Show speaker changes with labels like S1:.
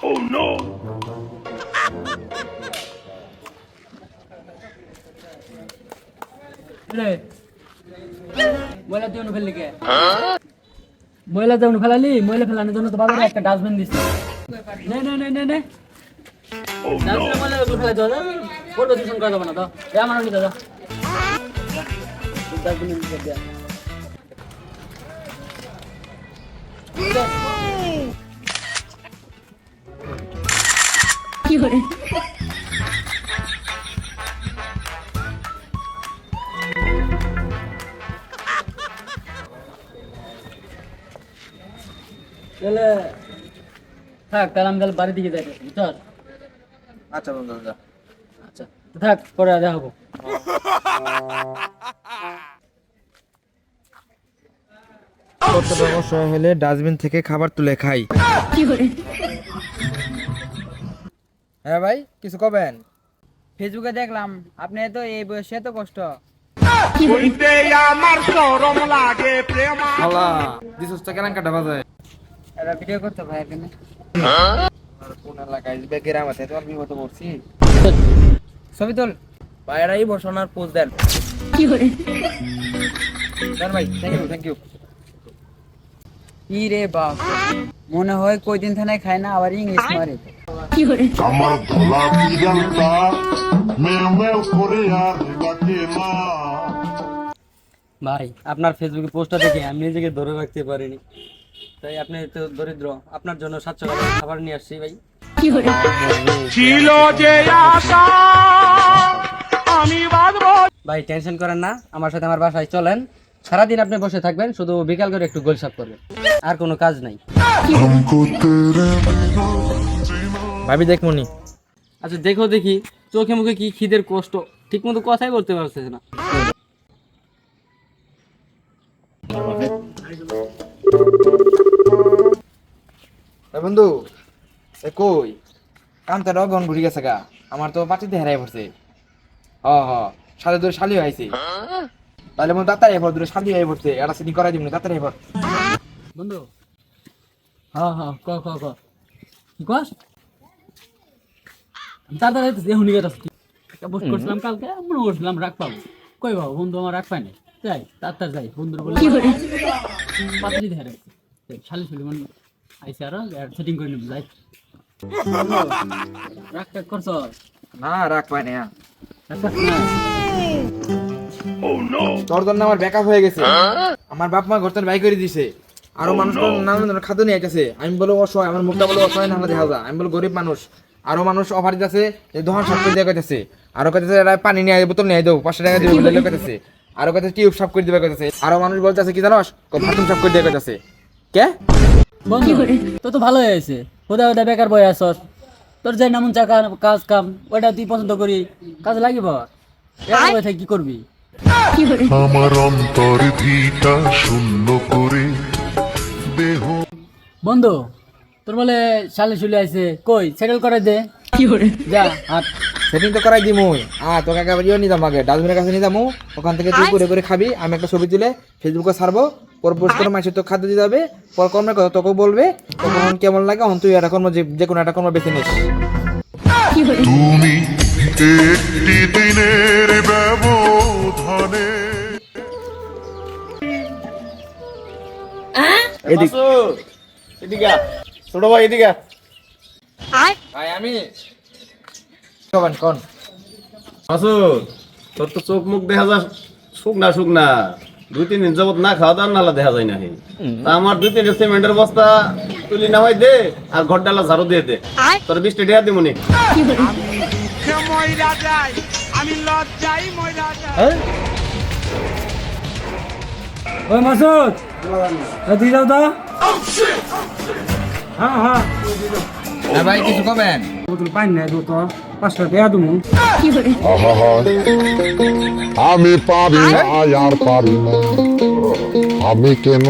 S1: Oh no!
S2: ময়লা তুই ফেললি কে? ময়লা যেমন ফেলালি, ময়লা ফেলানোর জন্য তো বাবার একটা ডাস্টবিন দিচ্ছে। নে নে নে নে নে ডাস্টবিনে ময়লা ফেলে দাও, ফটো দূষণ করা যাবে না। তো আমার নিতে দাও ডাস্টবিনে দিয়ে দেয়া।
S3: কি করে
S2: তাহলে থাক, তাহলে আমি তাহলে বাড়ির দিকে যাই। চল।
S4: আচ্ছা বন্ধু যা।
S2: আচ্ছা থাক, পরে দেখা হবো।
S4: কত সমস্যা হলে ডাস্টবিন থেকে খাবার তুলে খাই।
S3: কি করে
S4: হ্যাঁ ভাই, কিছু কবেন?
S5: ফেসবুকে দেখলাম আপনি তো এই বয়সে এত কষ্ট।
S1: হইতে আমার শরম লাগে প্রেম।
S4: শালা দিছস তো কেন কাটা বাজায়?
S5: এটা ভিডিও করতে ভাই এখানে।
S4: আর কোন এলাকায় যে গ্রাম আছে তোমার বিপদ পড়ছি।
S5: ছবি তোল।
S4: ভাইরা এই বসনার পোজ দেন।
S3: কি করে
S4: দেন ভাই, থ্যাংক ইউ।
S5: ই রে বাপ, মনে হয় কয়দিন থানায় খায় না, আবার ইংলিশ মারে।
S3: কি করে
S6: আমার ধলা পিরানটা মেও মেও করে আর ডাকে না।
S2: ভাই, আপনার ফেসবুকে পোস্টটা দেখে আমি নিজেকে ধরে রাখতে পারিনি, তাই আপনি তো দরিদ্র, আপনার জন্য 700 টাকার খাবার নিয়ে আসছি ভাই।
S3: কি করে
S1: ছিল যে আশা আমি বাঁধবো।
S2: ভাই টেনশন করেন না, আমার সাথে আমার বাসায় চলেন। সারাদিন আপনি বসে থাকবেন, শুধু বিকাল করে একটু গোল সাফ করবেন, আর কোনো কাজ নাই।
S4: ভাবি দেখ মনি।
S2: আচ্ছা দেখো দেখি, চোখে মুখে কি খিদের কষ্ট, ঠিক মতো কথাই বলতে পারছে না।
S4: বন্ধু এ কই কান্তার অগন ঘুরি গেছে গা, আমার তো পাটিতে হেরাই পড়ছে। সাথে ধরে শালি হয়েছে, তাহলে মনে তাড়াতাড়ি এবার ধরে শালি হয়ে পড়ছে। এটা সিনি করাই দিব না, তাড়াতাড়ি এবার।
S2: বন্ধু হ্যাঁ হ্যাঁ ক ক ক কি কস? তাড়াতাড়ি এখনই বেরোচ্ছি। একটা পোস্ট করছিলাম কালকে, মনে করছিলাম রাগ পাবো, কই বাবু বন্ধু আমার রাগ পায়নি। যাই তাড়াতাড়ি যাই, বন্ধুর বলে
S3: কি করে
S2: পাত্রি ধরে শালি শালি মন আইসে, আরো সেটিং করে নেব। যাই রাগ টাগ করছ?
S4: না রাখ পাই না।
S2: রাগ করছ না?
S1: Oh no!
S4: তোর জন্য আমার ব্যাকআপ হয়ে গেছে। আমার বাপ মা ঘরতে বাই করে দিছে, আরো মানুষ তো নানান ধরনের খাদ্য নিয়ে আইতাছে। আমি বলো অসহায়, আমার মুখটা বলো অসহায় না দেখা যায়। আমি বলো গরিব মানুষ, আরো মানুষ অফার দিতেছে, দোকান সাফ করে দিয়ে কইতাছে, আরো কইতাছে এরা পানি নিয়ে বোতল নিয়ে দেবো 500 টাকা দিবে বলে কইতাছে, আরো কইতাছে টিউব সাফ করে দিবে কইতাছে, আরো মানুষ বলতাছে কি জানোস বাথরুম সাফ করে দিয়ে কইতাছে। কে
S2: বন্ধু তো তো ভালো হয়েছে, হোদা হোদা বেকার বই আসস, তোর যে নামন চাকা কাজ কাম ওইটা তুই পছন্দ করি, কাজ লাগিব। এর বই থেকে কি করবি?
S3: কি করে
S6: আমার অন্তর ভিটা শূন্য করে দেহ।
S2: বন্ধু তোর বলে শালে শুলে আইছে, কই সেটেল করে দে।
S3: কি করে
S2: যা হাত।
S4: সেটিং তো করাই দিমুই। তোকে একেবারে ইয়ে নিতাম, আগে ডাস্টবিনের কাছে নিয়ে যাবো, ওখান থেকে তুই করে করে খাবি, আমি একটা ছবি তুলে ফেসবুকে ছাড়বো, পর পোস্ট করে মাসে তো খাদ্য দিয়ে যাবে, পর কর্মের কথা তোকে বলবে, তখন কেমন লাগে তখন তুই একটা কর্ম যে কোনো একটা কর্ম বেছে নিস।
S3: কি করে
S6: তুমি একটি দিনের ব্যবধানে
S1: এদিকে ছোট ভাই, এদিকে
S4: ভাই আমি কবেন কোন
S7: মাসুদ, তোর তো চোখ মুখ দেখা যায় শুকনা শুকনা, 2-3 দিন যাবত না খাওয়া দাওয়া নালা দেখা যায় না। তা আমার 2-3 সিমেন্টের বস্তা তুলি নামাই দে, আর ঘর ডালা ঝাড়ু দিয়ে দে, তোর 20 টাকা দিব নি।
S3: কি করে
S1: ময়রা যাই, আমি লজ্জাই ময়রা যাই।
S2: ওই মাসুদ দিয়ে যাও তো। হ্যাঁ হ্যাঁ
S4: ভাই কিছু কবেন?
S2: বোতল পাই না, তো 500 টাকা দেবো।
S3: কি করে
S6: আমি পারি না আর পারি না, আমি কেন